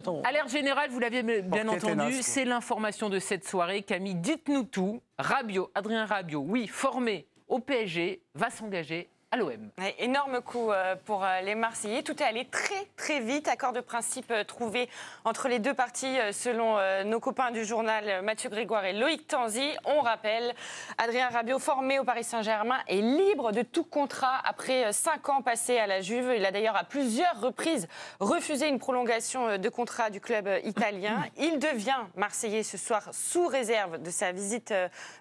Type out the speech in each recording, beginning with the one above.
important. Alerte générale, vous l'aviez bien entendu, c'est l'information de cette soirée. Camille, dites-nous tout. Adrien Rabiot, oui, formé au PSG, va s'engager à l'OM. Ouais, énorme coup pour les Marseillais. Tout est allé très très vite. Accord de principe trouvé entre les deux parties selon nos copains du journal Mathieu Grégoire et Loïc Tanzi. On rappelle, Adrien Rabiot, formé au Paris Saint-Germain, est libre de tout contrat après 5 ans passés à la Juve. Il a d'ailleurs à plusieurs reprises refusé une prolongation de contrat du club italien. Il devient Marseillais ce soir sous réserve de sa visite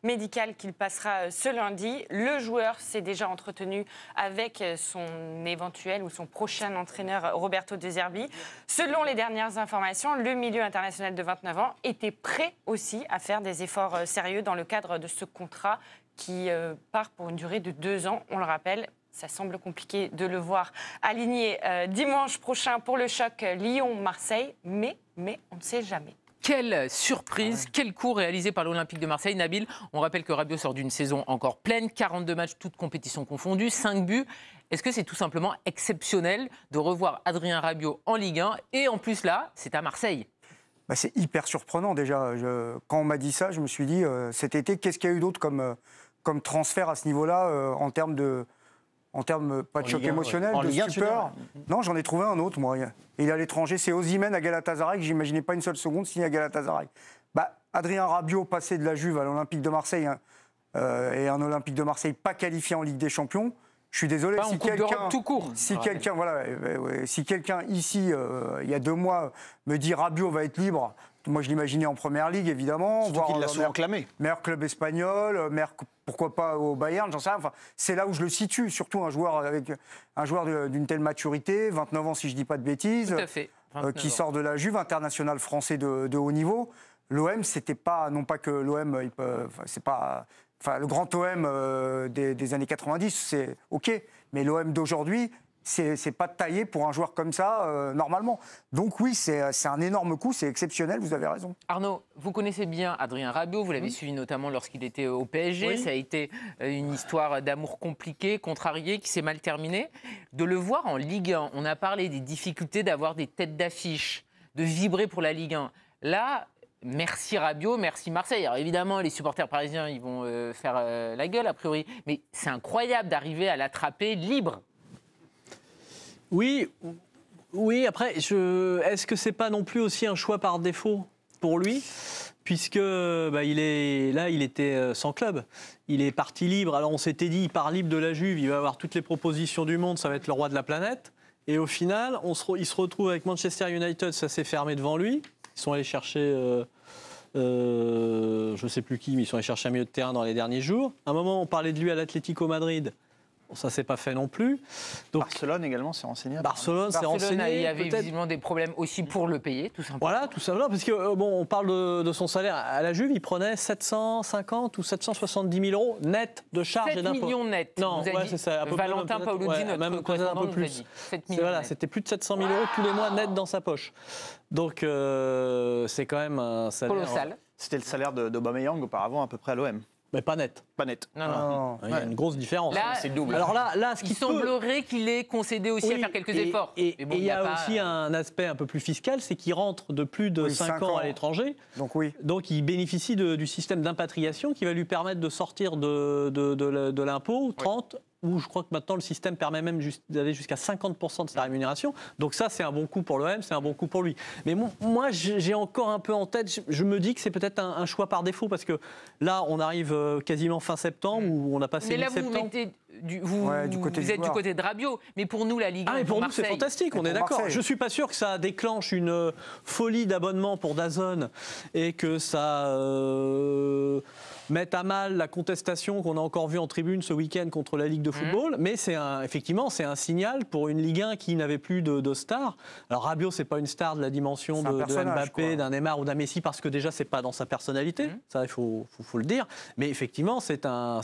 médicale qu'il passera ce lundi. Le joueur s'est déjà entretenu avec son éventuel ou son prochain entraîneur Roberto De Zerbi. Selon les dernières informations, le milieu international de 29 ans était prêt aussi à faire des efforts sérieux dans le cadre de ce contrat qui part pour une durée de 2 ans. On le rappelle, ça semble compliqué de le voir aligné dimanche prochain pour le choc Lyon-Marseille, mais on ne sait jamais. Quelle surprise, quel coup réalisé par l'Olympique de Marseille. Nabil, on rappelle que Rabiot sort d'une saison encore pleine, 42 matchs, toutes compétitions confondues, 5 buts. Est-ce que c'est tout simplement exceptionnel de revoir Adrien Rabiot en Ligue 1 et en plus là, c'est à Marseille? C'est hyper surprenant déjà. Quand on m'a dit ça, je me suis dit, cet été, qu'est-ce qu'il y a eu d'autre comme transfert à ce niveau-là en termes pas de choc émotionnel, de stupeur. Non, j'en ai trouvé un autre, moi. Il est à l'étranger, c'est Osimhen à Galatasaray, que j'imaginais pas une seule seconde signer à Galatasaray. Adrien Rabiot, passé de la Juve à l'Olympique de Marseille, et un Olympique de Marseille pas qualifié en Ligue des Champions, je suis désolé, si quelqu'un tout court. Si quelqu'un ici, il y a 2 mois, me dit Rabiot va être libre, moi je l'imaginais en première ligue, évidemment. Surtout qu'il l'a souvent clamé. Meilleur club espagnol, pourquoi pas au Bayern, j'en sais rien. Enfin, c'est là où je le situe, surtout un joueur d'une telle maturité, 29 ans si je dis pas de bêtises, tout à fait. qui sort de la Juve, international français de haut niveau. L'OM, c'était pas, non pas que l'OM, c'est pas, enfin le grand OM des années 90, c'est ok, mais l'OM d'aujourd'hui, c'est pas taillé pour un joueur comme ça, normalement. Donc oui, c'est un énorme coup, c'est exceptionnel, vous avez raison. Arnaud, vous connaissez bien Adrien Rabiot, vous l'avez suivi notamment lorsqu'il était au PSG. Oui. Ça a été une histoire d'amour compliquée, contrariée, qui s'est mal terminée. De le voir en Ligue 1, on a parlé des difficultés d'avoir des têtes d'affiche, de vibrer pour la Ligue 1. Là, merci Rabiot, merci Marseille. Alors évidemment, les supporters parisiens, ils vont faire la gueule a priori. Mais c'est incroyable d'arriver à l'attraper libre. Oui, après, est-ce que c'est pas non plus aussi un choix par défaut pour lui, puisque il était sans club, il est parti libre. Alors on s'était dit, il part libre de la Juve, il va avoir toutes les propositions du monde, ça va être le roi de la planète. Et au final, il se retrouve avec Manchester United, ça s'est fermé devant lui. Ils sont allés chercher, je ne sais plus qui, mais ils sont allés chercher un milieu de terrain dans les derniers jours. À un moment, on parlait de lui à l'Atlético Madrid. Bon, ça ne s'est pas fait non plus. Donc, Barcelone également s'est renseigné. Barcelone s'est renseigné. Il y avait visiblement des problèmes aussi pour le payer, tout simplement. Voilà, tout simplement, parce que on parle de son salaire. À la Juve, il prenait 750 ou 770 000 euros net de charges et d'impôts. 7 millions net. Non, c'est ça. Valentin Paoluzzi, notre correspondant, un peu plus. Voilà, c'était plus de 700 000 euros tous les mois net dans sa poche. Donc c'est quand même un salaire colossal. C'était le salaire d'Aubameyang auparavant à peu près à l'OM. Mais pas net. Pas net. Non. Il y a une grosse différence. Là, c'est double. Alors là, ce qui semblerait qu'il ait concédé aussi à faire quelques efforts. Et il y a aussi un aspect un peu plus fiscal, c'est qu'il rentre de plus de 5 ans à l'étranger. Donc il bénéficie du système d'impatriation qui va lui permettre de sortir de l'impôt, 30 où je crois que maintenant le système permet même d'aller jusqu'à 50% de sa rémunération. Donc ça, c'est un bon coup pour l'OM, c'est un bon coup pour lui. Mais moi, j'ai encore un peu en tête, je me dis que c'est peut-être un choix par défaut, parce que là, on arrive quasiment fin septembre, où on a passé mi-septembre. Vous êtes du côté de Rabiot, mais pour nous, la Ligue 1, mais pour nous, c'est fantastique, on est d'accord. Je ne suis pas sûr que ça déclenche une folie d'abonnement pour DAZN et que ça mette à mal la contestation qu'on a encore vue en tribune ce week-end contre la Ligue de football, mais effectivement, c'est un signal pour une Ligue 1 qui n'avait plus de stars. Alors Rabiot, c'est pas une star de la dimension de Mbappé, d'un Neymar ou d'un Messi, parce que déjà, c'est pas dans sa personnalité, ça, il faut le dire. Mais effectivement, c'est un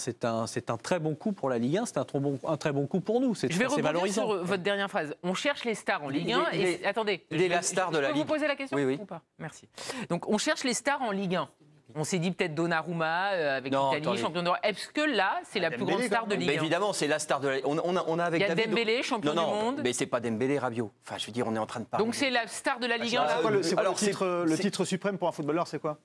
très bon coup pour la Ligue 1, c'est un très bon coup pour nous. Je vais rebondir sur votre dernière phrase. On cherche les stars en Ligue 1. Attendez, il est la star de la Ligue. Je peux vous poser la question ou pas? Merci. Donc, on cherche les stars en Ligue 1. On s'est dit peut-être Donnarumma avec l'Italie, champion d'Europe. Est-ce que là, c'est la plus grande star de Ligue 1 ? Évidemment, c'est la star de la... On a avec il y a David... Dembélé, champion du monde. Mais c'est pas Dembélé, Rabiot. Enfin, je veux dire, on est en train de parler. Donc c'est la star de la Ligue 1. Le titre suprême pour un footballeur, c'est quoi ?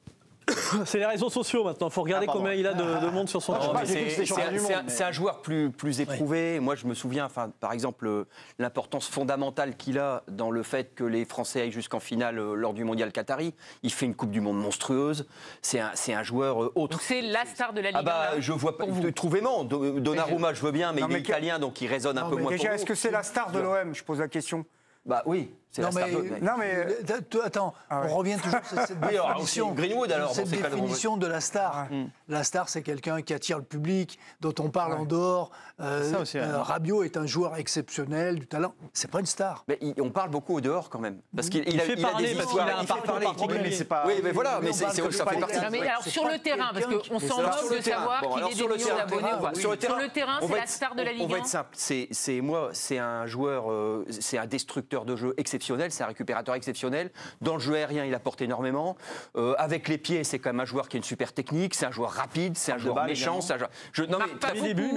C'est les réseaux sociaux maintenant. Il faut regarder combien il a de monde sur son compte. C'est un joueur plus éprouvé. Ouais. Moi, je me souviens, par exemple, l'importance fondamentale qu'il a dans le fait que les Français aillent jusqu'en finale lors du Mondial Qatari. Il fait une Coupe du Monde monstrueuse. C'est un joueur autre. Donc c'est la star de la Ligue 1. Je vois pas. Trouvez-moi. Donnarumma, je veux bien, mais il est italien, donc il résonne un peu moins. Déjà, est-ce que c'est la star de l'OM ? Je pose la question. Bah oui, c'est la star. Attends, on revient toujours sur cette définition. Greenwood, alors, cette définition de la star. La star, c'est quelqu'un qui attire le public, dont on parle en dehors. Rabiot est un joueur exceptionnel, du talent. C'est pas une star. Mais on parle beaucoup au dehors quand même, parce qu'il a des histoires. Il fait parler. Mais c'est pas. Oui, mais voilà, mais ça fait partie. Mais alors sur le terrain, parce qu'on s'en moque de savoir qu'il est des millions d'abonnés. Sur le terrain, c'est la star de la Ligue 1. On va être simple. C'est un joueur, c'est un destructeur de jeu exceptionnel, c'est un récupérateur exceptionnel. Dans le jeu aérien, il apporte énormément. Avec les pieds, c'est quand même un joueur qui a une super technique, c'est un joueur rapide, c'est un joueur méchant. Mes débuts.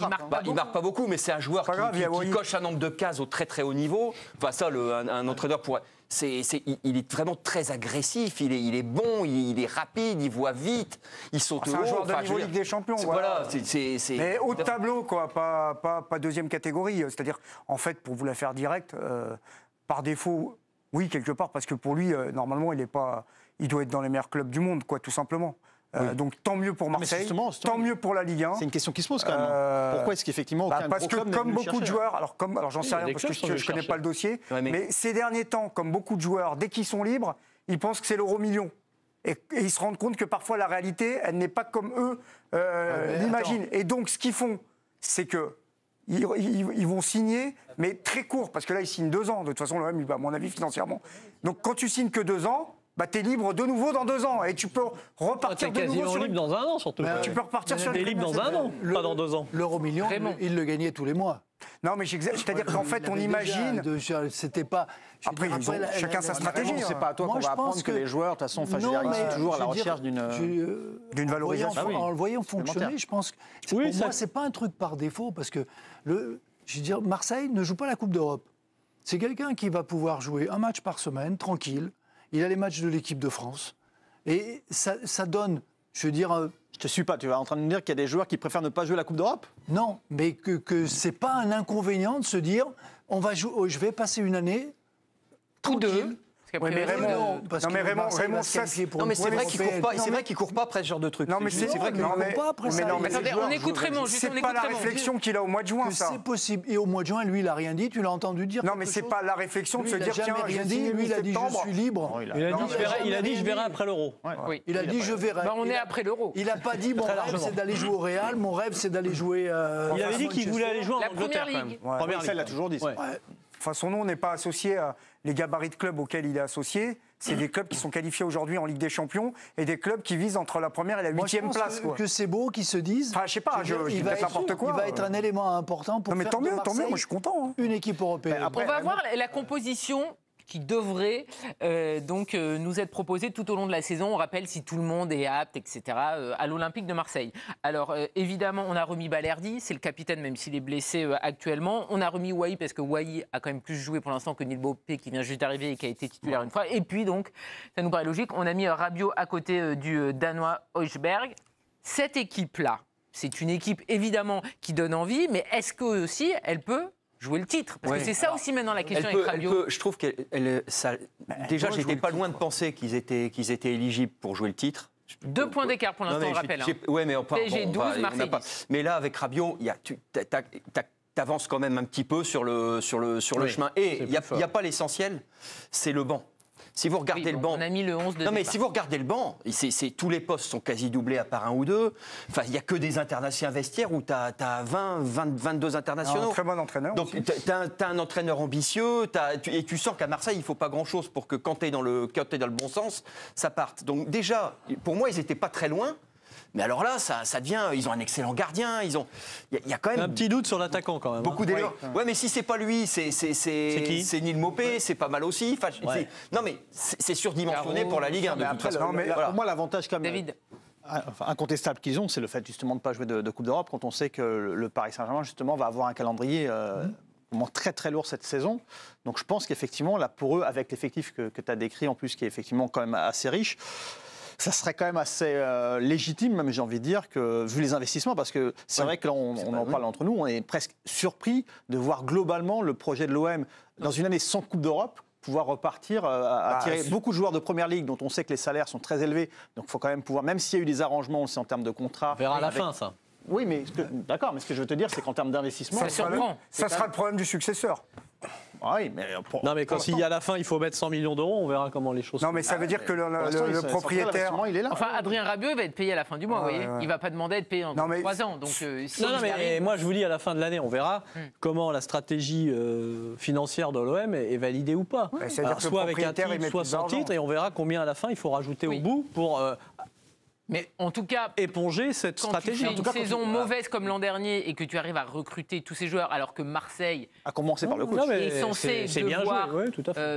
Il marque pas beaucoup, mais c'est un joueur qui coche un nombre de cases au très très haut niveau. Enfin, ça, un entraîneur pourrait. Il est vraiment très agressif, il est bon, il est rapide, il voit vite, il saute haut. C'est un joueur de niveau Ligue des Champions. Voilà. Mais haut de tableau, quoi, pas deuxième catégorie. C'est-à-dire, en fait, pour vous la faire directe, par défaut, oui, quelque part, parce que pour lui, normalement, il doit être dans les meilleurs clubs du monde, quoi, tout simplement. Donc tant mieux pour Marseille, tant mieux pour la Ligue 1. C'est une question qui se pose quand même. Pourquoi est-ce qu'effectivement aucun parce gros club que comme beaucoup de joueurs, alors j'en sais rien parce que je ne connais pas le dossier, mais ces derniers temps, comme beaucoup de joueurs, dès qu'ils sont libres, ils pensent que c'est l'euro million. Et ils se rendent compte que parfois la réalité, elle n'est pas comme eux l'imaginent. Et donc ce qu'ils font, c'est que ils vont signer, mais très court, parce que là ils signent 2 ans. De toute façon, l'OM, à mon avis, financièrement. Donc quand tu signes que 2 ans. Tu es libre de nouveau dans 2 ans et tu peux repartir de nouveau sur libre dans 1 an surtout. Tu peux repartir sur libre dans 1 an, pas dans 2 ans. L'euro million, il le gagnait tous les mois. Non, mais c'est-à-dire qu'en fait, on imagine. C'était pas. Après, chacun sa stratégie. C'est pas à toi qu'on va apprendre que les joueurs, de toute façon, ils sont toujours à la recherche d'une valorisation. En le voyant fonctionner, je pense que pour moi, c'est pas un truc par défaut parce que Marseille ne joue pas la Coupe d'Europe. C'est quelqu'un qui va pouvoir jouer un match par semaine, tranquille. Il a les matchs de l'équipe de France. Et ça donne, je veux dire... Je te suis pas, tu es en train de me dire qu'il y a des joueurs qui préfèrent ne pas jouer la Coupe d'Europe ? Non, mais que c'est pas un inconvénient de se dire, je vais passer une année tous deux. Oui, mais Raymond, ça c'est non, mais c'est vrai qu'il court pas après ce genre de truc. Non, mais c'est vrai qu'il court pas après ça. On écoute Raymond. C'est pas la réflexion qu'il a au mois de juin, ça. C'est possible. Et au mois de juin, lui, il a rien dit. Tu l'as entendu dire ? Non, mais c'est pas la réflexion de se dire tiens, rien dit. Lui, il a dit je suis libre. Il a dit je verrai après l'Euro. Il a dit je verrai. On est après l'Euro. Il n'a pas dit mon rêve c'est d'aller jouer au Real. Mon rêve c'est d'aller jouer. Il avait dit qu'il voulait aller jouer en Angleterre. La Première Ligue. Ça, il l'a toujours dit. Enfin, son nom n'est pas associé à les gabarits de clubs auxquels il est associé. C'est des clubs qui sont qualifiés aujourd'hui en Ligue des Champions et des clubs qui visent entre la première et la 8e place. Que c'est beau qu'ils se disent. Enfin, je sais pas, je dis peut-être n'importe quoi. Il va être un élément important pour faire de Marseille moi je suis content. Une équipe européenne. On va voir la composition qui devrait nous être proposée tout au long de la saison. On rappelle si tout le monde est apte, etc., à l'Olympique de Marseille. Alors, évidemment, on a remis Balerdi, c'est le capitaine, même s'il est blessé actuellement. On a remis Wai, parce que Wai a quand même plus joué pour l'instant que Neil Baupé, qui vient juste d'arriver et qui a été titulaire une fois. Et puis, donc, ça nous paraît logique, on a mis Rabiot à côté du Danois Højbjerg. Cette équipe-là, c'est une équipe, évidemment, qui donne envie, mais est-ce que aussi elle peut jouer le titre, parce que c'est ça aussi maintenant la question avec Rabiot. Je trouve déjà, j'étais pas loin de penser qu'ils étaient éligibles pour jouer le titre. 2 points d'écart pour l'instant, on rappelle. Oui, mais PSG 12, Marseille 10. Mais là, avec Rabiot, t'avances quand même un petit peu sur le chemin. Et il n'y a pas l'essentiel, c'est le banc. Si vous regardez le banc, on a mis le 11 de non, mais si vous regardez le banc, tous les postes sont quasi doublés à part 1 ou 2. Enfin, il n'y a que des internationaux vestiaires où tu as 22 internationaux. Un très bon entraîneur. Donc, tu as un entraîneur ambitieux et tu sens qu'à Marseille, il ne faut pas grand-chose pour que quand tu es dans le bon sens, ça parte. Donc déjà, pour moi, ils n'étaient pas très loin. Mais alors là, ça devient. Ils ont un excellent gardien. Il y a quand même un petit doute sur l'attaquant quand même. beaucoup d'éléments. Ouais, mais si c'est pas lui, c'est Neil Maupay, c'est pas mal aussi. Enfin, non, mais c'est surdimensionné pour la Ligue 1 de toute façon. Pour moi, l'avantage quand même. David. Incontestable qu'ils ont, c'est le fait justement de ne pas jouer de Coupe d'Europe quand on sait que le Paris Saint-Germain justement va avoir un calendrier vraiment très très lourd cette saison. Donc je pense qu'effectivement là pour eux, avec l'effectif que tu as décrit en plus qui est effectivement quand même assez riche, ça serait quand même assez légitime, même j'ai envie de dire, que vu les investissements, parce que c'est vrai que là on en parle entre nous, on est presque surpris de voir globalement le projet de l'OM dans une année sans Coupe d'Europe pouvoir repartir, attirer beaucoup de joueurs de Première Ligue dont on sait que les salaires sont très élevés. Donc il faut quand même pouvoir, même s'il y a eu des arrangements aussi en termes de contrats. On verra à la fin, ça. Oui, mais d'accord, mais ce que je veux te dire, c'est qu'en termes d'investissement... Ça surprend. Ça sera le problème du successeur. Oui, mais Non, mais quand s'il y a à la fin, il faut mettre 100 millions d'euros, on verra comment les choses Non, mais ça veut dire que le propriétaire... il est là. Enfin, Adrien Rabiot il va être payé à la fin du mois, vous voyez. Il ne va pas demander à être payé en 3 ans. Donc, mais moi, je vous dis, à la fin de l'année, on verra comment la stratégie financière de l'OM est validée ou pas. Alors, soit avec un titre, soit sans titre, et on verra combien à la fin il faut rajouter au bout pour... Mais en tout cas, éponger cette stratégie. Quand tu fais une saison mauvaise comme l'an dernier et que tu arrives à recruter tous ces joueurs, alors que Marseille a commencé par le coach, est censé devoir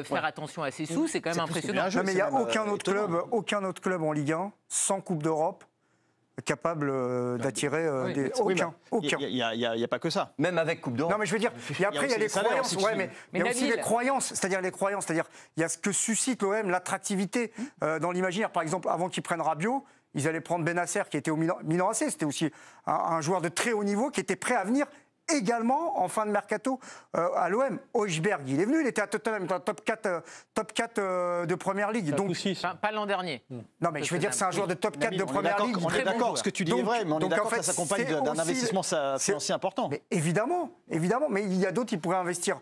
faire attention à ses sous, c'est quand même impressionnant. Non, mais il n'y a aucun autre club en Ligue 1 sans Coupe d'Europe capable d'attirer des... Aucun. Il n'y a pas que ça. Même avec Coupe d'Europe. Non, mais je veux dire, et après, il y a les croyances. Mais il y a aussi les croyances. C'est-à-dire, il y a ce que suscite l'OM, l'attractivité dans l'imaginaire. Par exemple, avant qu'ils prennent Rabiot, ils allaient prendre Benasser qui était au Milan AC. C'était aussi un joueur de très haut niveau qui était prêt à venir également en fin de mercato à l'OM. Højbjerg, il est venu, il était à Tottenham, il était top 4 de Première Ligue. Donc, pas l'an dernier. Non, mais je veux dire, c'est un joueur de top 4 de Première Ligue. On est d'accord, ce que tu dis est vrai, mais on est d'accord que ça s'accompagne d'un investissement financier important. Mais évidemment, mais il y a d'autres qui pourraient investir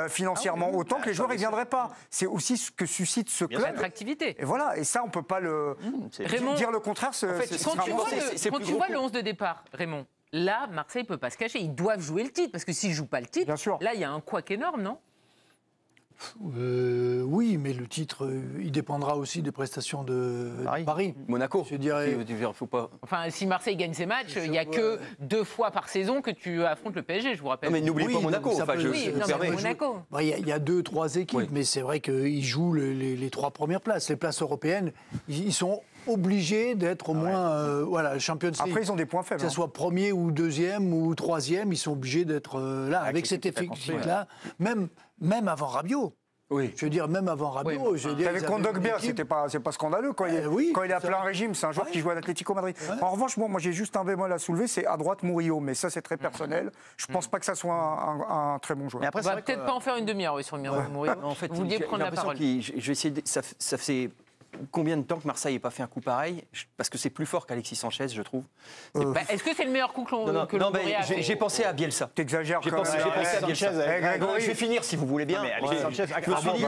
financièrement autant que les joueurs ne viendraient pas. C'est aussi ce que suscite ce club. L'attractivité. Et voilà, et ça, on ne peut pas dire le contraire. Quand tu vois le 11 de départ, Raymond, là, Marseille ne peut pas se cacher. Ils doivent jouer le titre, parce que s'ils ne jouent pas le titre, là, il y a un couac énorme, non ? Oui, mais le titre, il dépendra aussi des prestations de Paris. Monaco. Je dirais. Faut pas... Enfin, si Marseille gagne ses matchs, il n'y a que 2 fois par saison que tu affrontes le PSG, je vous rappelle. Non, mais n'oublie pas Monaco. Monaco. Il y a 2-3 équipes, mais c'est vrai qu'ils jouent les 3 premières places. Les places européennes, ils sont obligés d'être au moins Champions League. Après, ils ont des points faibles. Que ce soit premier ou deuxième ou troisième, ils sont obligés d'être là. Avec cet effectif-là, même avant Rabiot. Oui. Je veux dire, même avant Rabiot. Avec Kondogbia, c'est pas scandaleux. Quand il est à plein régime, c'est un joueur qui joue à l'Atlético Madrid. En revanche, moi j'ai juste un bémol à soulever, c'est à droite Murillo, mais ça c'est très personnel. Je pense pas que ça soit un très bon joueur. On va peut-être pas en faire une demi-heure sur Murillo. En fait, vous vouliez prendre la parole. Je vais essayer ça fait combien de temps que Marseille n'ait pas fait un coup pareil ? Parce que c'est plus fort qu'Alexis Sanchez, je trouve. Est-ce que c'est le meilleur coup que Longoria a fait ? J'ai pensé à Bielsa. T'exagères J'ai pensé à Bielsa. Je vais finir si vous voulez bien.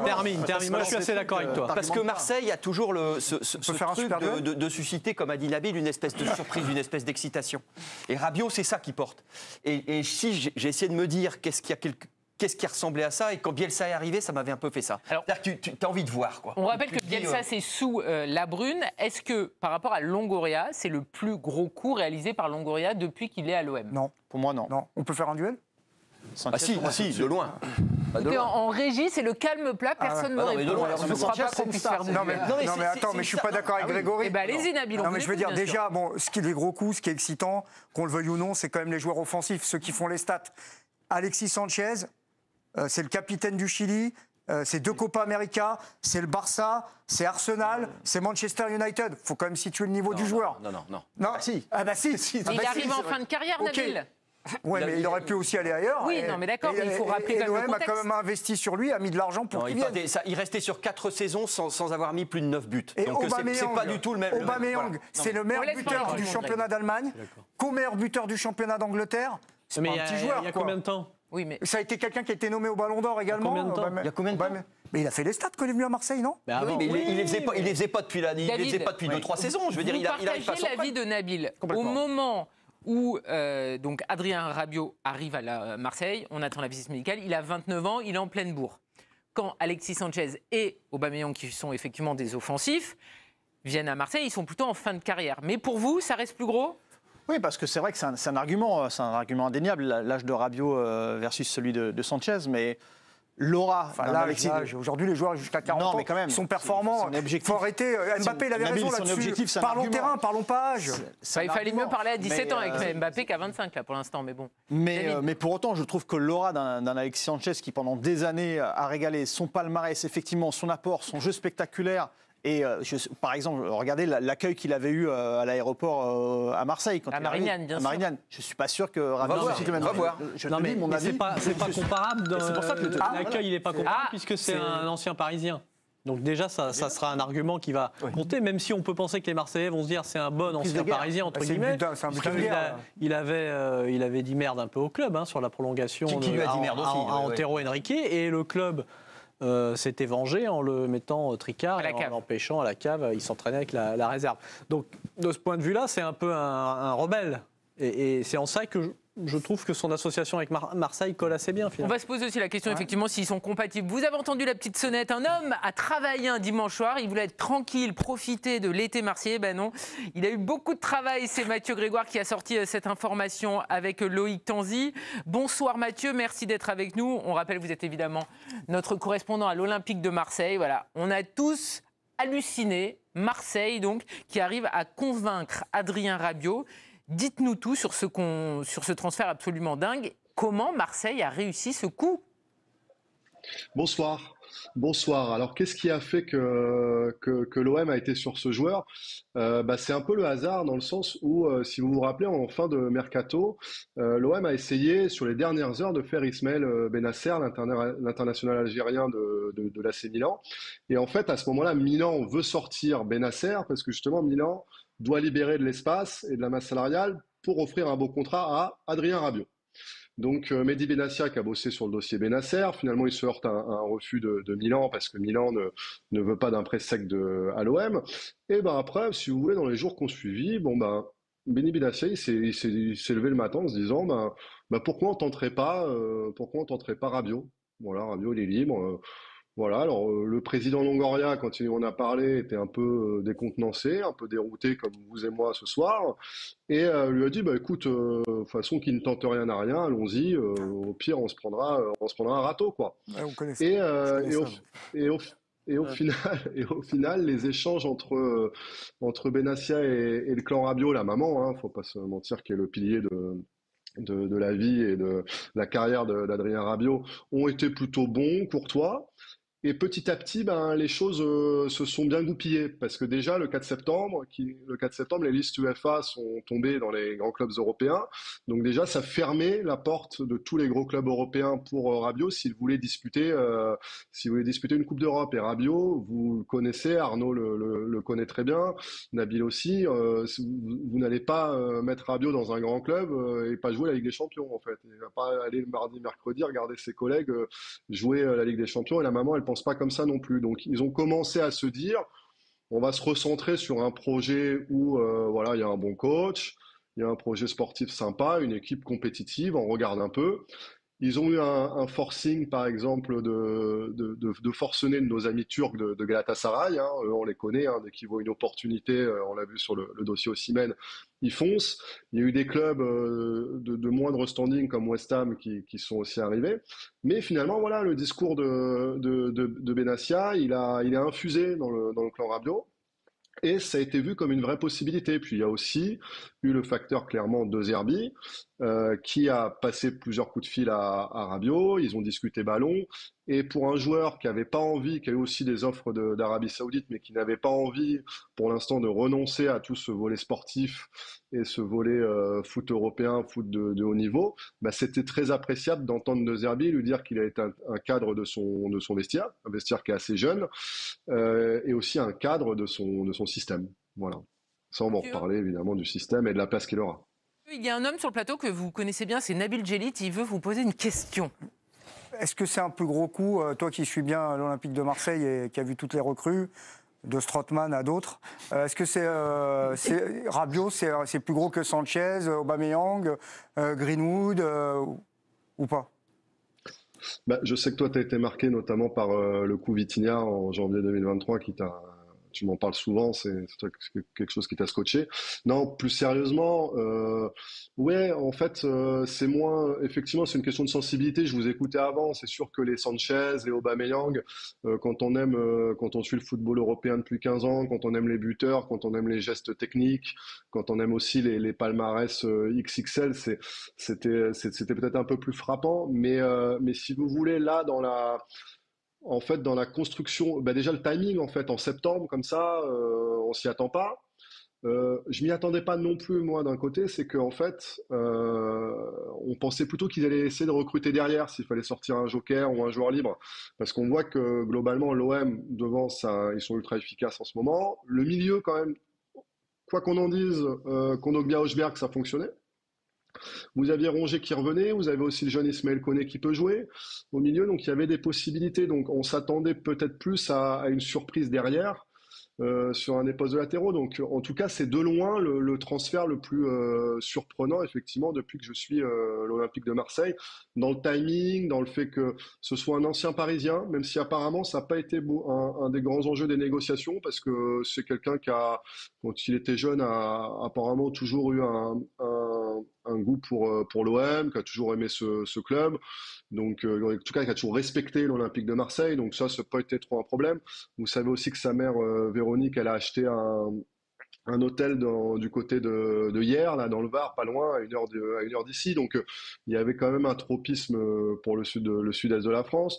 Termine. Moi, je suis assez d'accord avec toi. Parce que Marseille a toujours ce truc de susciter, comme a dit Nabil, une espèce de surprise, une espèce d'excitation. Et Rabiot, c'est ça qui porte. Et si j'ai essayé de me dire qu'est-ce qui ressemblait à ça, et quand Bielsa est arrivé, ça m'avait un peu fait ça. C'est-à-dire que tu as envie de voir, quoi. On rappelle que Bielsa, c'est sous La Brune. Est-ce que, par rapport à Longoria, c'est le plus gros coup réalisé par Longoria depuis qu'il est à l'OM ? Non. Pour moi, non. On peut faire un duel ? Si, de loin. En régie, c'est le calme plat, personne ne répond. Je ne crois pas qu'on puisse faire de duel. Non, mais attends, je ne suis pas d'accord avec Grégory. Allez-y, Nabil. Non, mais je veux dire, déjà, ce qui est les gros coups, ce qui est excitant, qu'on le veuille ou non, c'est quand même les joueurs offensifs, ceux qui font les stats. Alexis Sanchez, c'est le capitaine du Chili, c'est 2 Copa América, c'est le Barça, c'est Arsenal, c'est Manchester United. Il faut quand même situer le niveau du joueur. Non. Si. Il arrive en fin de carrière, Nabil. Oui, mais il aurait pu aussi aller ailleurs. Oui, non, mais d'accord, mais il faut rappeler quand même le contexte. l'OM a quand même investi sur lui, a mis de l'argent pour qu'il vienne. Il restait sur 4 saisons sans avoir mis plus de 9 buts. Et donc c'est pas du tout le même. Aubameyang, c'est le meilleur buteur du championnat d'Allemagne, co-meilleur buteur du championnat d'Angleterre. C'est pas un petit joueur. Il y a combien de temps ? Oui, mais... Ça a été quelqu'un qui a été nommé au Ballon d'Or également. Il y a combien de temps ? Mais il a fait les stats quand il est venu à Marseille, non ? Oui, mais il les faisait pas depuis 2-3 saisons. Je veux dire, il arrive pas à l'avis de Nabil. Au moment où donc Adrien Rabiot arrive à Marseille, on attend la visite médicale, il a 29 ans, il est en pleine bourre. Quand Alexis Sanchez et Aubameyang, qui sont effectivement des offensifs, viennent à Marseille, ils sont plutôt en fin de carrière. Mais pour vous, ça reste plus gros ? Oui, parce que c'est vrai que c'est un argument indéniable, l'âge de Rabiot versus celui de Sanchez, mais l'aura aujourd'hui, les joueurs jusqu'à 40 ans, mais quand même, ils sont performants. Il faut arrêter. Mbappé, il avait raison là-dessus. Parlons terrain, parlons pas âge. Il fallait mieux parler à 17 ans avec Mbappé qu'à 25 là, pour l'instant, mais bon. Mais pour autant, je trouve que l'aura d'un Alexis Sanchez qui, pendant des années, a régalé son palmarès, effectivement, son apport, son jeu spectaculaire. Et par exemple, regardez l'accueil qu'il avait eu à l'aéroport à Marseille. À Marignane, bien sûr. Je ne suis pas sûr que Rabiot aussi le même. Non, mais c'est pas comparable. C'est pour ça que l'accueil, il n'est pas comparable puisque c'est un ancien Parisien. Donc déjà, ça sera un argument qui va monter, même si on peut penser que les Marseillais vont se dire c'est un bon ancien Parisien, entre guillemets. Il avait dit merde un peu au club sur la prolongation qui lui a dit merde aussi, à Antero Henrique, et le club s'était vengé en le mettant tricard et en l'empêchant à la cave. Il s'entraînait avec la réserve. Donc de ce point de vue-là, c'est un peu un rebelle. Et c'est en ça que je trouve que son association avec Marseille colle assez bien, finalement. On va se poser aussi la question, effectivement, s'ils sont compatibles. Vous avez entendu la petite sonnette. Un homme a travaillé un dimanche soir. Il voulait être tranquille, profiter de l'été marseillais. Ben non, il a eu beaucoup de travail. C'est Mathieu Grégoire qui a sorti cette information avec Loïc Tanzi. Bonsoir Mathieu, merci d'être avec nous. On rappelle, vous êtes évidemment notre correspondant à l'Olympique de Marseille. Voilà, on a tous halluciné. Marseille, donc, qui arrive à convaincre Adrien Rabiot. Dites-nous tout sur ce transfert absolument dingue. Comment Marseille a réussi ce coup ? Bonsoir. Alors, qu'est-ce qui a fait que l'OM a été sur ce joueur ? C'est un peu le hasard dans le sens où, si vous vous rappelez, en fin de mercato, l'OM a essayé sur les dernières heures de faire Ismaël Benasser, l'international algérien de l'AC Milan. Et en fait, à ce moment-là, Milan veut sortir Benasser parce que justement, Milan doit libérer de l'espace et de la masse salariale pour offrir un beau contrat à Adrien Rabiot. Donc Mehdi Benassia qui a bossé sur le dossier Benasser, finalement il se heurte à un refus de Milan parce que Milan ne veut pas d'un prêt sec à l'OM. Et après, si vous voulez, dans les jours qu'on suivit, Mehdi Benassia il s'est levé le matin en se disant pourquoi on tenterait pas Rabiot. Voilà, Rabiot il est libre. Voilà, alors le président Longoria, quand il en a parlé, était un peu décontenancé, un peu dérouté comme vous et moi ce soir, et lui a dit écoute, de toute façon qui ne tente rien n'a rien, allons-y, au pire on se prendra un râteau quoi. Ouais, au final, les échanges entre Benassia et le clan Rabiot, la maman, faut pas se mentir, qui est le pilier de la vie et de la carrière d'Adrien Rabiot, ont été plutôt bons, courtois. Et petit à petit, les choses se sont bien goupillées parce que déjà le 4 septembre, les listes UEFA sont tombées dans les grands clubs européens. Donc déjà, ça fermait la porte de tous les gros clubs européens pour Rabiot s'il voulait disputer une Coupe d'Europe. Et Rabiot, vous le connaissez, Arnaud le connaît très bien, Nabil aussi. Vous n'allez pas mettre Rabiot dans un grand club et pas jouer la Ligue des Champions en fait. Il ne va pas aller le mardi, mercredi regarder ses collègues jouer la Ligue des Champions. Et la maman, elle pense pas comme ça non plus. Donc ils ont commencé à se dire, on va se recentrer sur un projet où il y a un bon coach, il y a un projet sportif sympa, une équipe compétitive, on regarde un peu. Ils ont eu un forcing, par exemple, de forcener de nos amis turcs de Galatasaray. Eux, on les connaît, dès qu'ils voient une opportunité, on l'a vu sur le dossier Osimhen, ils foncent. Il y a eu des clubs de moindre standing comme West Ham qui sont aussi arrivés. Mais finalement, voilà, le discours de Benassia, il a infusé dans le clan Rabiot. Et ça a été vu comme une vraie possibilité. Puis il y a aussi eu le facteur clairement de Zerbi, qui a passé plusieurs coups de fil à Rabiot. Ils ont discuté ballon. Et pour un joueur qui n'avait pas envie, qui a eu aussi des offres d'Arabie Saoudite, mais qui n'avait pas envie pour l'instant de renoncer à tout ce volet sportif et ce volet foot européen, foot de haut niveau, c'était très appréciable d'entendre de Zerbi lui dire qu'il a été un cadre de son vestiaire, un vestiaire qui est assez jeune, et aussi un cadre de son système. Voilà. Ça, on va en reparler évidemment du système et de la place qu'il aura. Il y a un homme sur le plateau que vous connaissez bien, c'est Nabil Djellit. Il veut vous poser une question. Est-ce que c'est un peu gros coup, toi qui suis bien l'Olympique de Marseille et qui a vu toutes les recrues, de Strootman à d'autres, est-ce que c'est Rabiot, c'est plus gros que Sanchez, Aubameyang, Greenwood ou pas ? Je sais que toi, tu as été marqué notamment par le coup Vitinha en janvier 2023 qui t'a tu m'en parles souvent, c'est quelque chose qui t'a scotché. Non, plus sérieusement, ouais, en fait, c'est moins, effectivement, c'est une question de sensibilité. Je vous écoutais avant, c'est sûr que les Sanchez, les Aubameyang, quand on suit le football européen depuis 15 ans, quand on aime les buteurs, quand on aime les gestes techniques, quand on aime aussi les palmarès XXL, c'était peut-être un peu plus frappant, mais si vous voulez, là, en fait, dans la construction, bah déjà le timing, en fait, en septembre, comme ça, on s'y attend pas. Je m'y attendais pas non plus, moi, d'un côté, c'est qu'en fait, on pensait plutôt qu'ils allaient essayer de recruter derrière s'il fallait sortir un joker ou un joueur libre. Parce qu'on voit que, globalement, l'OM, devant, ça, ils sont ultra efficaces en ce moment. Le milieu, quand même, quoi qu'on en dise, Kondogbia-Hojbjerg, ça fonctionnait. Vous aviez Rongier qui revenait, vous avez aussi le jeune Ismaël Koné qui peut jouer au milieu, donc il y avait des possibilités. Donc on s'attendait peut-être plus à une surprise derrière sur un des postes de latéraux. Donc en tout cas, c'est de loin le transfert le plus surprenant, effectivement, depuis que je suis l'Olympique de Marseille, dans le timing, dans le fait que ce soit un ancien Parisien, même si apparemment ça n'a pas été un des grands enjeux des négociations, parce que c'est quelqu'un qui a, quand il était jeune, a apparemment toujours eu un goût pour l'OM, qui a toujours aimé ce club, donc en tout cas qui a toujours respecté l'Olympique de Marseille, donc ça n'a pas été trop un problème. Vous savez aussi que sa mère Véronique, elle a acheté un hôtel du côté de Hyères, là dans le Var, pas loin, à une heure d'ici, donc il y avait quand même un tropisme pour le sud-est de la France.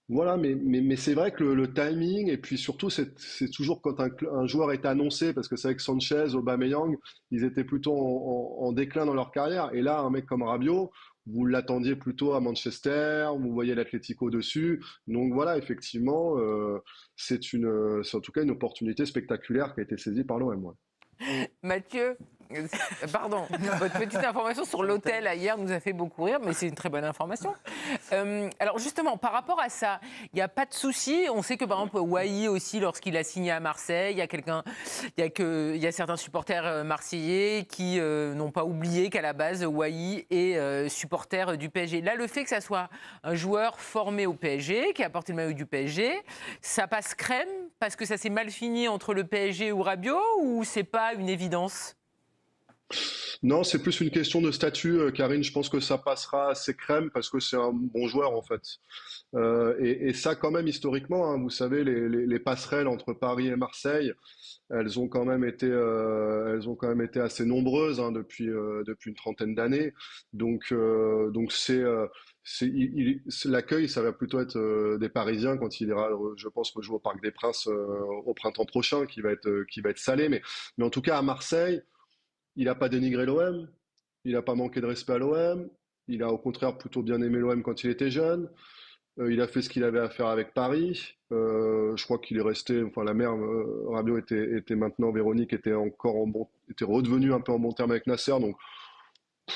Voilà, mais c'est vrai que le timing, et puis surtout, c'est toujours quand un joueur est annoncé, parce que c'est avec Sanchez, Aubameyang, ils étaient plutôt en déclin dans leur carrière. Et là, un mec comme Rabiot, vous l'attendiez plutôt à Manchester, vous voyez l'Atlético dessus. Donc voilà, effectivement, c'est en tout cas une opportunité spectaculaire qui a été saisie par l'OM. Ouais. Mathieu, pardon, votre petite information sur l'hôtel hier nous a fait beaucoup rire, mais c'est une très bonne information. Alors justement, par rapport à ça, il n'y a pas de souci. On sait que par exemple, Wai aussi, lorsqu'il a signé à Marseille, il y a certains supporters marseillais qui n'ont pas oublié qu'à la base, Wai est supporter du PSG. Là, le fait que ça soit un joueur formé au PSG, qui a porté le maillot du PSG, ça passe crème parce que ça s'est mal fini entre le PSG ou Rabiot, ou c'est pas une évidence? Non, c'est plus une question de statut, Karine. Je pense que ça passera assez crème parce que c'est un bon joueur, en fait. Et ça, quand même, historiquement, hein, vous savez, les passerelles entre Paris et Marseille, elles ont quand même été assez nombreuses, hein, depuis une trentaine d'années. Donc l'accueil, ça va plutôt être des Parisiens quand il ira, je pense, rejouer au Parc des Princes au printemps prochain, qui va être salé. Mais en tout cas, à Marseille, il n'a pas dénigré l'OM, il n'a pas manqué de respect à l'OM, il a au contraire plutôt bien aimé l'OM quand il était jeune, il a fait ce qu'il avait à faire avec Paris, je crois qu'il est resté, enfin la mère Rabiot était maintenant, Véronique était redevenue un peu en bon terme avec Nasser, donc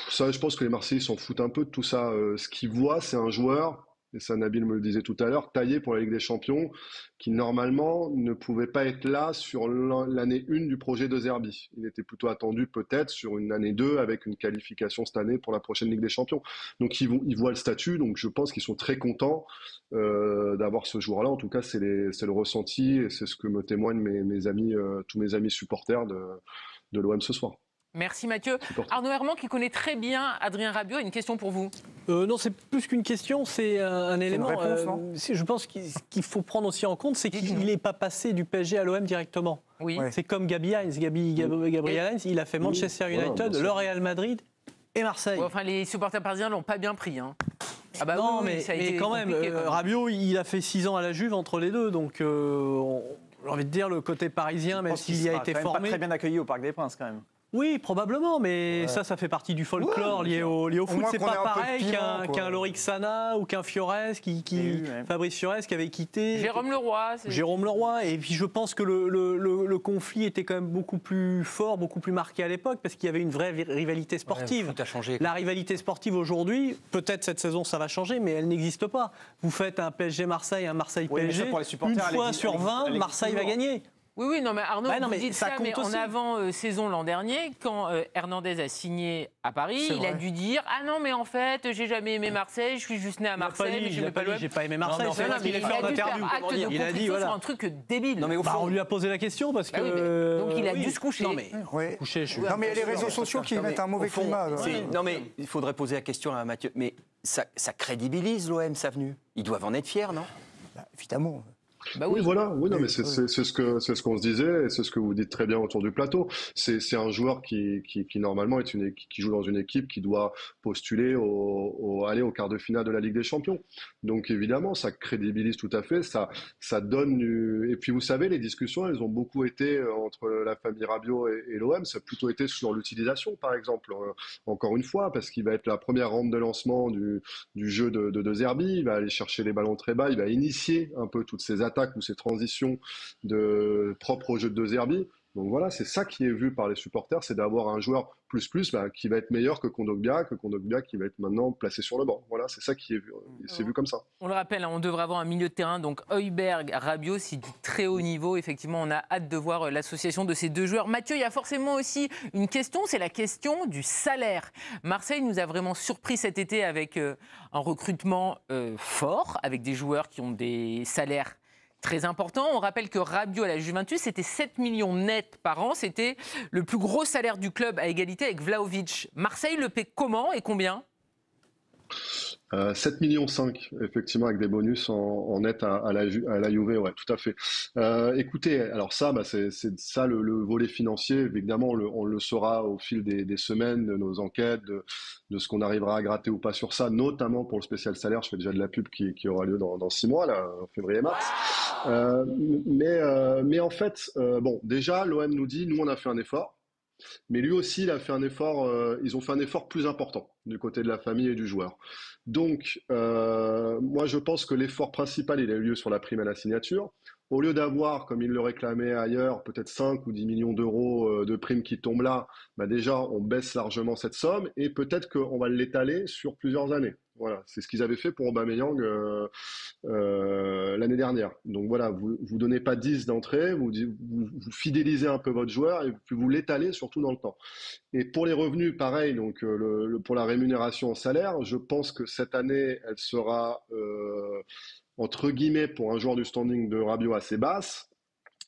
ça je pense que les Marseillais s'en foutent un peu de tout ça. Ce qu'ils voient, c'est un joueur, et ça Nabil me le disait tout à l'heure, taillé pour la Ligue des Champions, qui normalement ne pouvait pas être là sur l'année 1 du projet de Zerbi. Il était plutôt attendu peut-être sur une année 2 avec une qualification cette année pour la prochaine Ligue des Champions. Donc ils voient le statut, donc je pense qu'ils sont très contents d'avoir ce joueur-là. En tout cas, c'est le ressenti et c'est ce que me témoignent mes amis, tous mes amis supporters de l'OM ce soir. Merci Mathieu. Arnaud Herman, qui connaît très bien Adrien Rabiot, a une question pour vous. Non, c'est plus qu'une question, c'est un élément. Une réponse, je pense qu'il faut prendre aussi en compte, c'est qu'il n'est pas passé du PSG à l'OM directement. Oui. Ouais. C'est comme Gabriel Heinz, il a fait Manchester United, le Real Madrid et Marseille. Ouais, enfin, les supporters parisiens l'ont pas bien pris. Hein. Ah bah non, oui, mais quand même, Rabiot, il a fait 6 ans à la Juve entre les deux, donc j'ai envie de dire le côté parisien, même s'il y a été formé. Pas très bien accueilli au Parc des Princes quand même. Oui, probablement, mais ça fait partie du folklore lié au foot. C'est pas pareil qu'un Lorik Sana ou qu'un Fiorez, Fabrice Fiorez qui avait quitté. Jérôme Leroy. Jérôme Leroy. Et puis je pense que le conflit était quand même beaucoup plus fort, beaucoup plus marqué à l'époque, parce qu'il y avait une vraie rivalité sportive. Ouais, le foot a changé. La rivalité sportive aujourd'hui, peut-être cette saison ça va changer, mais elle n'existe pas. Vous faites un PSG-Marseille, un Marseille-PSG, une fois sur 20, Marseille va gagner. Oui, non, mais Arnaud, Bah non, vous mais dites ça ça, compte mais en aussi. avant-saison l'an dernier, quand Hernandez a signé à Paris, C'est il a vrai. dû dire « Ah non, mais en fait, j'ai jamais aimé Marseille, je suis juste né à Marseille, mais je n'aimais pas l'OM. » j'ai pas aimé Marseille, Non, mais c'est en fait, vrai qu'il est fait en Il a dû interview. faire acte de Il a dit, contrition voilà. sur un truc débile. Non, mais au Bah, fond, on lui a posé la question parce que. Bah oui, mais donc il a dû se coucher. Non, mais Ouais. coucher, je suis. Non, mais il y a les réseaux sociaux qui Non, mais mettent un mauvais au fond, climat. Non, mais il faudrait poser la question à Mathieu. Mais ça crédibilise l'OM, sa venue. Ils doivent en être fiers, non? Bah, évidemment. Bah Oui, oui. voilà. Oui, non, mais Oui, c'est ce qu'on se disait, et c'est ce que vous dites très bien autour du plateau. C'est un joueur qui normalement qui joue dans une équipe qui doit postuler aller au quart de finale de la Ligue des Champions. Donc évidemment, ça crédibilise tout à fait. Ça donne. Et puis vous savez, les discussions, elles ont beaucoup été entre la famille Rabiot et l'OM. Ça a plutôt été sur l'utilisation, par exemple. Encore une fois, parce qu'il va être la première rampe de lancement du jeu de Zerbi. Il va aller chercher les ballons très bas. Il va initier un peu toutes ces attaques ou ces transitions propres au jeu de Zerbi. Donc voilà, c'est ça qui est vu par les supporters, c'est d'avoir un joueur qui va être meilleur que Kondogbia qui va être maintenant placé sur le banc. Voilà, c'est ça qui est vu, c'est vu comme ça. On le rappelle, on devrait avoir un milieu de terrain, donc Højbjerg, Rabiot, c'est du très haut niveau. Effectivement, on a hâte de voir l'association de ces deux joueurs. Mathieu, il y a forcément aussi une question, c'est la question du salaire. Marseille nous a vraiment surpris cet été avec un recrutement fort, avec des joueurs qui ont des salaires très important. On rappelle que Rabiot à la Juventus, c'était 7 millions nets par an. C'était le plus gros salaire du club à égalité avec Vlahovic. Marseille le paie comment et combien ? 7,5 millions, effectivement, avec des bonus en net à la Juve, ouais, tout à fait. Écoutez, alors ça, c'est ça le volet financier. Évidemment, on le saura au fil des semaines, de nos enquêtes, de ce qu'on arrivera à gratter ou pas sur ça, notamment pour le spécial salaire. Je fais déjà de la pub qui aura lieu dans 6 mois, là, en février-mars. Mais en fait, bon, déjà, l'OM nous dit, nous, on a fait un effort. Mais lui aussi, il a fait un effort, ils ont fait un effort plus important du côté de la famille et du joueur. Donc, moi, je pense que l'effort principal, il a eu lieu sur la prime à la signature. Au lieu d'avoir, comme il le réclamait ailleurs, peut-être 5 ou 10 millions d'euros de primes qui tombent là, bah déjà, on baisse largement cette somme et peut-être qu'on va l'étaler sur plusieurs années. Voilà, c'est ce qu'ils avaient fait pour Aubameyang l'année dernière. Donc voilà, vous donnez pas 10 d'entrée, vous fidélisez un peu votre joueur et puis vous l'étalez surtout dans le temps. Et pour les revenus, pareil, donc pour la rémunération en salaire, je pense que cette année, elle sera entre guillemets pour un joueur du standing de Rabiot assez basse.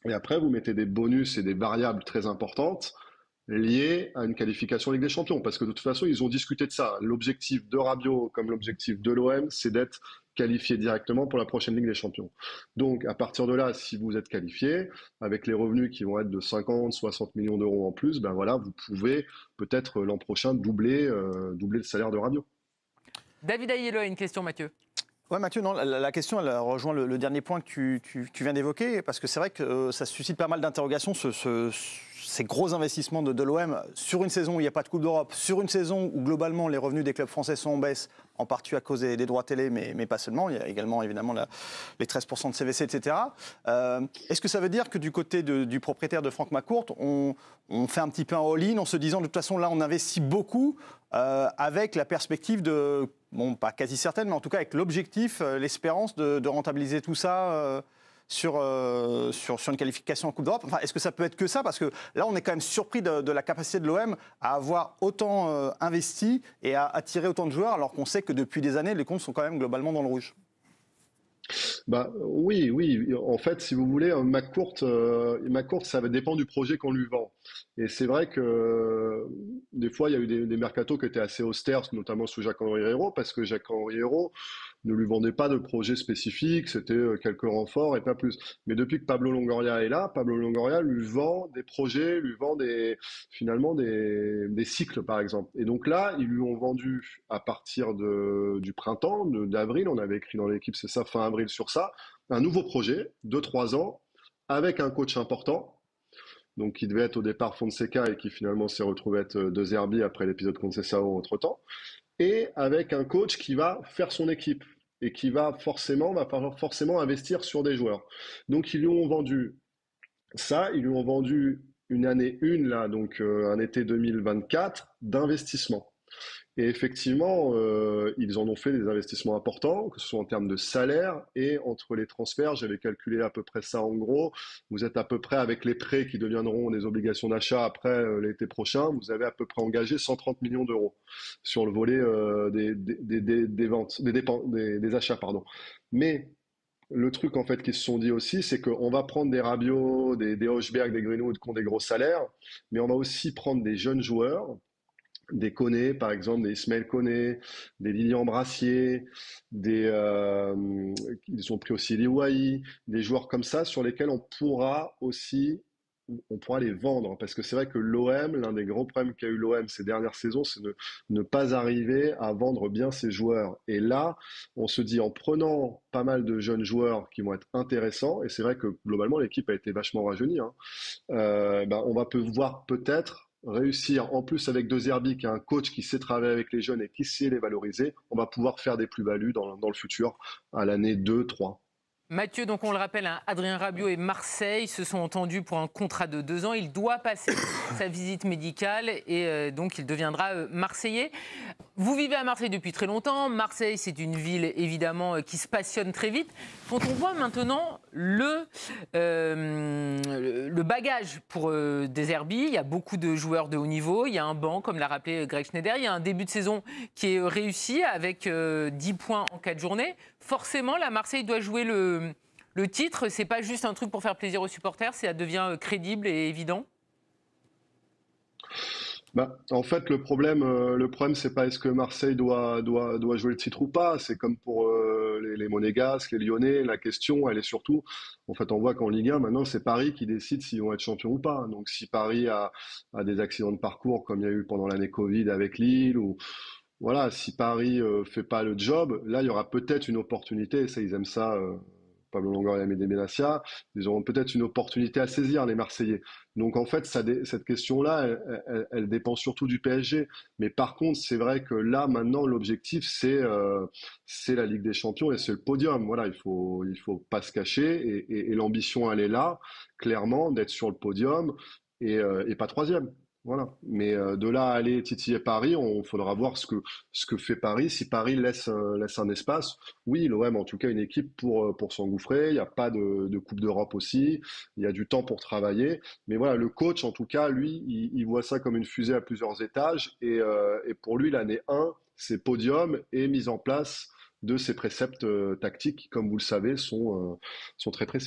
Et après, vous mettez des bonus et des variables très importantes liées à une qualification Ligue des Champions. Parce que de toute façon, ils ont discuté de ça. L'objectif de Rabiot comme l'objectif de l'OM, c'est d'être qualifié directement pour la prochaine Ligue des Champions. Donc, à partir de là, si vous êtes qualifié, avec les revenus qui vont être de 50, 60 millions d'euros en plus, ben voilà, vous pouvez peut-être l'an prochain doubler le salaire de Rabiot. David Ayello a une question, Mathieu. Ouais, Mathieu, non, la question, elle rejoint le dernier point que tu viens d'évoquer, parce que c'est vrai que ça suscite pas mal d'interrogations, ces gros investissements de l'OM sur une saison où il n'y a pas de Coupe d'Europe, sur une saison où globalement les revenus des clubs français sont en baisse, en partie à cause des droits télé, mais pas seulement. Il y a également évidemment les 13% de CVC, etc. Est-ce que ça veut dire que du côté du propriétaire de Franck McCourt, on fait un petit peu un all-in en se disant de toute façon là on investit beaucoup avec la perspective de, bon pas quasi certaine, mais en tout cas avec l'objectif, l'espérance de rentabiliser tout ça sur une qualification en Coupe d'Europe. Enfin, est-ce que ça peut être que ça? Parce que là, on est quand même surpris de la capacité de l'OM à avoir autant investi et à attirer autant de joueurs, alors qu'on sait que depuis des années, les comptes sont quand même globalement dans le rouge. Bah, oui. En fait, si vous voulez, McCourt, ça dépend du projet qu'on lui vend. Et c'est vrai que des fois, il y a eu des mercatos qui étaient assez austères, notamment sous Jacques-Henri Hérault, parce que Jacques-Henri Hérault ne lui vendait pas de projet spécifique, c'était quelques renforts et pas plus. Mais depuis que Pablo Longoria est là, Pablo Longoria lui vend des projets, lui vend finalement des cycles, par exemple. Et donc là, ils lui ont vendu à partir du printemps, d'avril, on avait écrit dans l'équipe, c'est ça, fin avril sur ça, un nouveau projet de 3 ans avec un coach important. Donc, qui devait être au départ Fonseca et qui finalement s'est retrouvé être De Zerbi après l'épisode Conceição entre-temps. Et avec un coach qui va faire son équipe et qui va falloir forcément investir sur des joueurs. Donc, ils lui ont vendu ça, ils lui ont vendu une année 1, là, donc un été 2024, d'investissement. Et effectivement, ils en ont fait des investissements importants, que ce soit en termes de salaire et entre les transferts. J'avais calculé à peu près ça en gros. Vous êtes à peu près avec les prêts qui deviendront des obligations d'achat après l'été prochain. Vous avez à peu près engagé 130 millions d'euros sur le volet des ventes, des achats, pardon. Mais le truc en fait qu'ils se sont dit aussi, c'est qu'on va prendre des Rabiot, des Højbjerg, des Greenwood qui ont des gros salaires, mais on va aussi prendre des jeunes joueurs, des Koné par exemple, des Ismaël Koné, des Lilian Brassier, ils ont pris aussi Liwahi, des joueurs comme ça sur lesquels on pourra les vendre. Parce que c'est vrai que l'OM, l'un des gros problèmes qu'a eu l'OM ces dernières saisons, c'est de ne pas arriver à vendre bien ses joueurs. Et là, on se dit en prenant pas mal de jeunes joueurs qui vont être intéressants, et c'est vrai que globalement l'équipe a été vachement rajeunie, hein, on va pouvoir peut-être réussir, en plus avec De Zerbi, qui est un coach qui sait travailler avec les jeunes et qui sait les valoriser, on va pouvoir faire des plus-values dans le futur, à l'année 2, 3. Mathieu, donc on le rappelle, hein, Adrien Rabiot et Marseille se sont entendus pour un contrat de 2 ans. Il doit passer sa visite médicale et donc il deviendra Marseillais. Vous vivez à Marseille depuis très longtemps. Marseille, c'est une ville évidemment qui se passionne très vite. Quand on voit maintenant le bagage pour De Zerbi, il y a beaucoup de joueurs de haut niveau. Il y a un banc, comme l'a rappelé Greg Schneider. Il y a un début de saison qui est réussi avec 10 points en 4 journées. Forcément, la Marseille doit jouer le titre. C'est pas juste un truc pour faire plaisir aux supporters, ça devient crédible et évident. En fait, le problème, c'est pas est-ce que Marseille doit jouer le titre ou pas. C'est comme pour les Monégasques, les Lyonnais. La question, elle est surtout, en fait, on voit qu'en Ligue 1, maintenant, c'est Paris qui décide s'ils vont être champions ou pas. Donc, si Paris a des accidents de parcours, comme il y a eu pendant l'année Covid avec Lille, ou voilà, si Paris fait pas le job, là, il y aura peut-être une opportunité. Ça, ils aiment ça. Pablo Longoria et Amédée Benassia, ils auront peut-être une opportunité à saisir, les Marseillais. Donc en fait, cette question-là, elle dépend surtout du PSG. Mais par contre, c'est vrai que là, maintenant, l'objectif, c'est la Ligue des Champions et c'est le podium. Voilà, il faut pas se cacher et l'ambition, elle est là, clairement, d'être sur le podium et pas troisième. Voilà. Mais de là à aller titiller Paris, il faudra voir ce que fait Paris. Si Paris laisse un espace, oui, l'OM en tout cas une équipe pour s'engouffrer. Il n'y a pas de Coupe d'Europe aussi. Il y a du temps pour travailler. Mais voilà, le coach en tout cas, lui, il voit ça comme une fusée à plusieurs étages. Et pour lui, l'année 1, c'est podium et mise en place de ces préceptes tactiques qui, comme vous le savez, sont très précis.